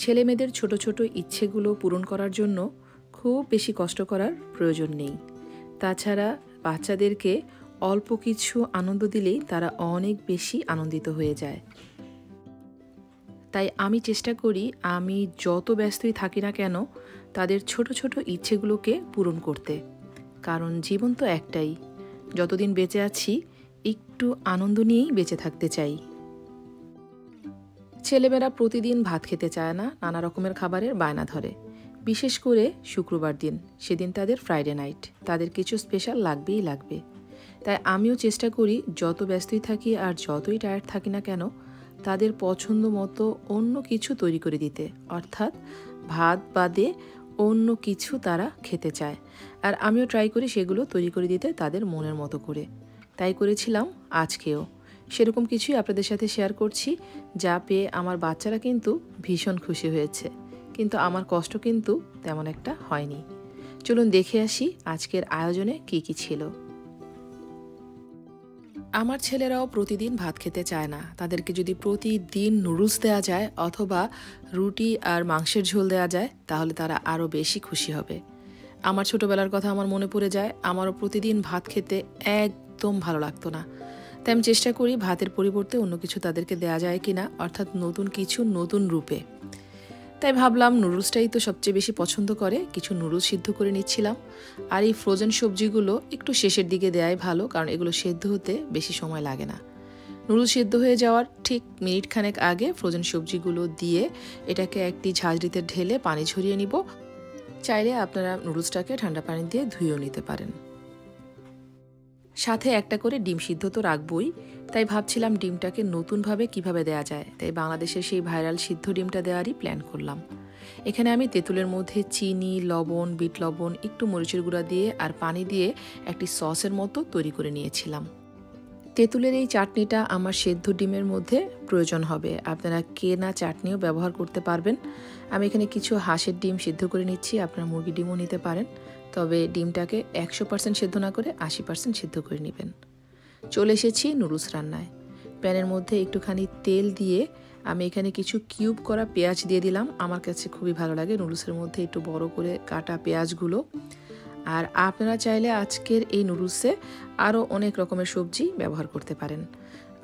ছেলেমেয়েদের ছোট ছোট ইচ্ছেগুলো পূরণ করার জন্য খুব বেশি কষ্ট করার প্রয়োজন নেই। তাছাড়া বাচ্চাদেরকে অল্প কিছু আনন্দ দিলেই তারা অনেক বেশি আনন্দিত হয়ে যায়। তাই আমি চেষ্টা করি আমি যত ব্যস্তই থাকি না কেন তাদের ছোট ছোট ইচ্ছেগুলোকে পূরণ করতে। কারণ জীবন তো একটাই, যতদিন বেঁচে আছি একটু আনন্দ নিয়েই বেঁচে থাকতে চাই। ছেলেমেয়েরা প্রতিদিন ভাত খেতে চায় না, নানা রকমের খাবারের বায়না ধরে। বিশেষ করে শুক্রবার দিন, সেদিন তাদের ফ্রাইডে নাইট, তাদের কিছু স্পেশাল লাগবেই লাগবে। তাই আমিও চেষ্টা করি যত ব্যস্তই থাকি আর যতই টায়ার্ড থাকি না কেন তাদের পছন্দ মতো অন্য কিছু তৈরি করে দিতে, অর্থাৎ ভাত বাদে অন্য কিছু তারা খেতে চায়। আর আমিও ট্রাই করি সেগুলো তৈরি করে দিতে তাদের মনের মতো করে। তাই করেছিলাম আজকেও। সেরকম কিছুই আপনাদের সাথে শেয়ার করছি, যা পেয়ে আমার বাচ্চারা কিন্তু ভীষণ খুশি হয়েছে, কিন্তু আমার কষ্ট কিন্তু তেমন একটা হয়নি। চলুন দেখে আসি আজকের আয়োজনে কি কি ছিল। আমার ছেলেরাও প্রতিদিন ভাত খেতে চায় না। তাদেরকে যদি প্রতিদিন নুডলস দেওয়া যায় অথবা রুটি আর মাংসের ঝোল দেওয়া যায় তাহলে তারা আরও বেশি খুশি হবে। আমার ছোটবেলার কথা আমার মনে পড়ে যায়। আমারও প্রতিদিন ভাত খেতে একদম ভালো লাগতো না। তাই আমি চেষ্টা করি ভাতের পরিবর্তে অন্য কিছু তাদেরকে দেওয়া যায় কিনা, অর্থাৎ নতুন কিছু নতুন রূপে। তাই ভাবলাম নুডলসটাই তো সবচেয়ে বেশি পছন্দ করে, কিছু নুডলস সিদ্ধ করে নিচ্ছিলাম। আর এই ফ্রোজেন সবজিগুলো একটু শেষের দিকে দেওয়াই ভালো, কারণ এগুলো সেদ্ধ হতে বেশি সময় লাগে না। নুডলস সিদ্ধ হয়ে যাওয়ার ঠিক মিনিট খানেক আগে ফ্রোজেন সবজিগুলো দিয়ে এটাকে একটি ঝাঁঝরিতে ঢেলে পানি ঝরিয়ে নিব। চাইলে আপনারা নুডলসটাকে ঠান্ডা পানি দিয়ে ধুয়েও নিতে পারেন। সাথে একটা করে ডিম সিদ্ধ তো রাখবই। তাই ভাবছিলাম ডিমটাকে নতুনভাবে কিভাবে দেয়া যায়। তাই বাংলাদেশের সেই ভাইরাল সিদ্ধ ডিমটা দেওয়ারই প্ল্যান করলাম। এখানে আমি তেঁতুলের মধ্যে চিনি, লবণ, বিট লবণ, একটু মরিচের গুঁড়া দিয়ে আর পানি দিয়ে একটি সসের মতো তৈরি করে নিয়েছিলাম। তেঁতুলের এই চাটনিটা আমার সেদ্ধ ডিমের মধ্যে প্রয়োজন হবে। আপনারা কেনা চাটনিও ব্যবহার করতে পারবেন। আমি এখানে কিছু হাঁসের ডিম সিদ্ধ করে নিচ্ছি, আপনারা মুরগির ডিমও নিতে পারেন। তবে ডিমটাকে 100% সেদ্ধ না করে 80% সিদ্ধ করে নেবেন। চলে এসেছি নুডলস রান্নায়। প্যানের মধ্যে একটুখানি তেল দিয়ে আমি এখানে কিছু কিউব করা পেঁয়াজ দিয়ে দিলাম। আমার কাছে খুবই ভালো লাগে নুডলসের মধ্যে একটু বড় করে কাটা পেঁয়াজগুলো। আর আপনারা চাইলে আজকের এই নুডলসে আরও অনেক রকমের সবজি ব্যবহার করতে পারেন।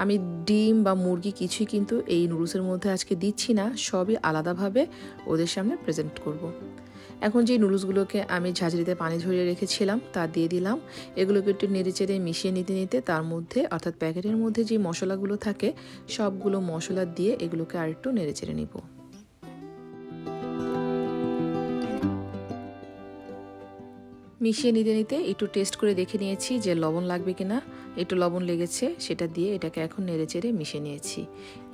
আমি ডিম বা মুরগি কিছুই কিন্তু এই নুডলসের মধ্যে আজকে দিচ্ছি না, সবই আলাদাভাবে ওদের সামনে প্রেজেন্ট করব। এখন যে নুডলসগুলোকে আমি ঝাঁঝরিতে পানি ঝরিয়ে রেখেছিলাম তা দিয়ে দিলাম। এগুলোকে একটু নেড়েচেড়ে মিশিয়ে নিতে নিতে তার মধ্যে, অর্থাৎ প্যাকেটের মধ্যে যে মশলাগুলো থাকে সবগুলো মশলা দিয়ে এগুলোকে আরেকটু নেড়েচেড়ে নিব। মিশিয়ে নিতে নিতে একটু টেস্ট করে দেখে নিয়েছি যে লবণ লাগবে কিনা। একটু লবণ লেগেছে, সেটা দিয়ে এটাকে এখন নেড়েচেড়ে মিশিয়ে নিয়েছি।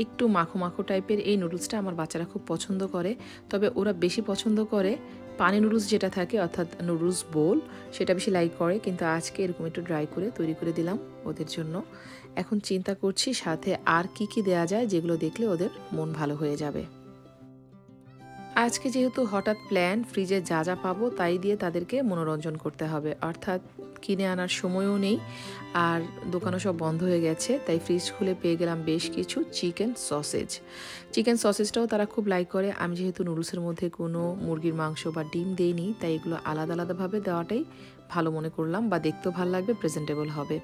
একটু মাখো মাখো টাইপের এই নুডলসটা আমার বাচ্চারা খুব পছন্দ করে। তবে ওরা বেশি পছন্দ করে পানি নুডলস যেটা থাকে, অর্থাৎ নুডলস বোল, সেটা বেশি লাইক করে। কিন্তু আজকে এরকম একটু ড্রাই করে তৈরি করে দিলাম ওদের জন্য। এখন চিন্তা করছি সাথে আর কি কি দেয়া যায় যেগুলো দেখলে ওদের মন ভালো হয়ে যাবে। আজকে যেহেতু হঠাৎ প্ল্যান, ফ্রিজে যা যা পাবো তাই দিয়ে তাদেরকে মনোরঞ্জন করতে হবে, অর্থাৎ কিনে আনার সময়ও নেই আর দোকানও সব বন্ধ হয়ে গেছে। তাই ফ্রিজ খুলে পেয়ে গেলাম বেশ কিছু চিকেন সসেজ। চিকেন সসেজটাও তারা খুব লাইক করে। আমি যেহেতু নুডলসের মধ্যে কোনো মুরগির মাংস বা ডিম দেইনি, তাই এগুলো আলাদা আলাদাভাবে দেওয়াটাই ভালো মনে করলাম, বা দেখতেও ভালো লাগবে, প্রেজেন্টেবল হবে।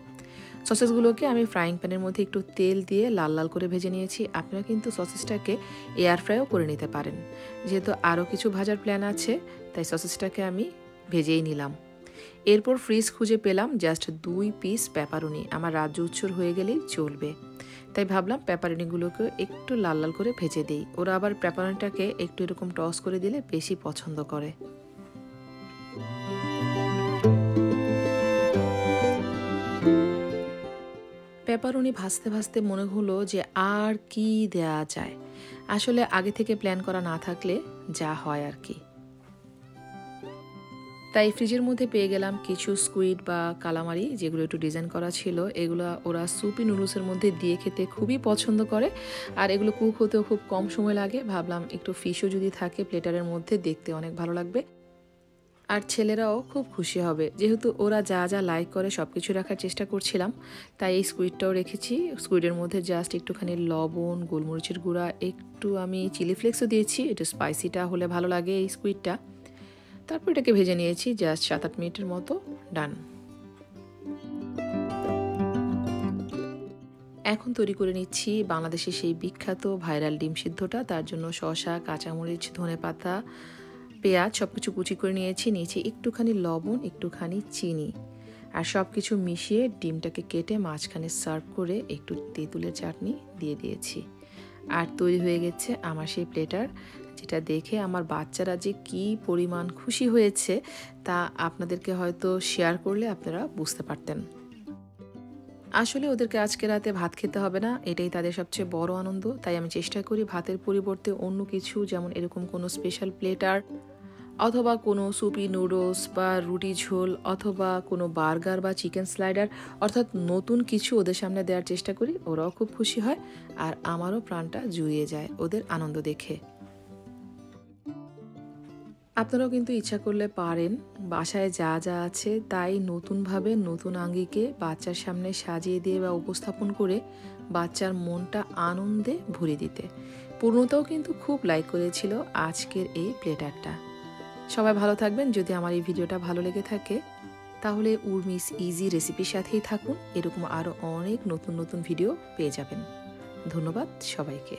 সসেসগুলোকে আমি ফ্রাইং প্যানের মধ্যে একটু তেল দিয়ে লাল লাল করে ভেজে নিয়েছি। আপনারা কিন্তু সসেসটাকে এয়ার ফ্রাইও করে নিতে পারেন। যেহেতু আরও কিছু ভাজার প্ল্যান আছে তাই সসেসটাকে আমি ভেজেই নিলাম। এরপর ফ্রিজ খুঁজে পেলাম জাস্ট 2 পিস পেপারনি। আমার রাজ্য উৎসর হয়ে গেলেই চলবে, তাই ভাবলাম পেপারনিগুলোকে একটু লাল লাল করে ভেজে দিই। ওরা আবার পেপারনিটাকে একটু এরকম টস করে দিলে বেশি পছন্দ করে। পেপারনি ভাজতে ভাজতে মনে হলো যে আর কি দেয়া যায়। আসলে আগে থেকে প্ল্যান করা না থাকলে যা হয় আর কি। তাই ফ্রিজের মধ্যে পেয়ে গেলাম কিছু স্কুইড বা কালামারি, যেগুলো একটু ডিজাইন করা ছিল। এগুলো ওরা সুপি নুডলসের মধ্যে দিয়ে খেতে খুবই পছন্দ করে, আর এগুলো কুক হতেও খুব কম সময় লাগে। ভাবলাম একটু ফিশও যদি থাকে প্লেটারের মধ্যে, দেখতে অনেক ভালো লাগবে। আর ছেলেরাও খুব খুশি হবে, যেহেতু ওরা যা যা লাইক করে সব কিছু রাখার চেষ্টা করছিলাম। তাই এই স্কুইডটাও রেখেছি। স্কুইডের মধ্যে জাস্ট একটুখানি লবণ, গোলমরিচের গুঁড়া, একটু আমি চিলি ফ্লেক্সও দিয়েছি, একটু স্পাইসিটা হলে ভালো লাগে এই স্কুইডটা। তারপর এটাকে ভেজে নিয়েছি জাস্ট 7-8 মিনিটের মতো। ডান। এখন তৈরি করে নিচ্ছি বাংলাদেশের সেই বিখ্যাত ভাইরাল ডিম সিদ্ধটা। তার জন্য শসা, কাঁচামরিচ, ধনেপাতা, পেঁয়াজ সব কিছু কুচি করে নিয়েছি একটুখানি লবণ, একটুখানি চিনি, আর সব কিছু মিশিয়ে ডিমটাকে কেটে মাঝখানে সার্ভ করে একটু তেঁতুলের চাটনি দিয়ে দিয়েছি। আর তৈরি হয়ে গেছে আমার সেই প্লেটার, যেটা দেখে আমার বাচ্চারা যে কি পরিমাণ খুশি হয়েছে তা আপনাদেরকে হয়তো শেয়ার করলে আপনারা বুঝতে পারতেন। আসলে ওদেরকে আজকে রাতে ভাত খেতে হবে না, এটাই তাদের সবচেয়ে বড় আনন্দ। তাই আমি চেষ্টা করি ভাতের পরিবর্তে অন্য কিছু, যেমন এরকম কোনো স্পেশাল প্লেটার অথবা কোনো সুপি নুডলস বা রুটি ঝোল অথবা কোনো বার্গার বা চিকেন স্লাইডার, অর্থাৎ নতুন কিছু ওদের সামনে দেওয়ার চেষ্টা করি। ওরাও খুব খুশি হয় আর আমারও প্রাণটা জুড়িয়ে যায় ওদের আনন্দ দেখে। আপনারাও কিন্তু ইচ্ছা করলে পারেন বাসায় যা যা আছে তাই নতুনভাবে, নতুন আঙ্গিকে বাচ্চার সামনে সাজিয়ে দিয়ে বা উপস্থাপন করে বাচ্চার মনটা আনন্দে ভরে দিতে। পূর্ণতাও কিন্তু খুব লাইক করেছিল আজকের এই প্লেটারটা। সবাই ভালো থাকবেন। যদি আমার এই ভিডিওটা ভালো লেগে থাকে তাহলে উর্মিস ইজি রেসিপির সাথেই থাকুন, এরকম আরও অনেক নতুন নতুন ভিডিও পেয়ে যাবেন। ধন্যবাদ সবাইকে।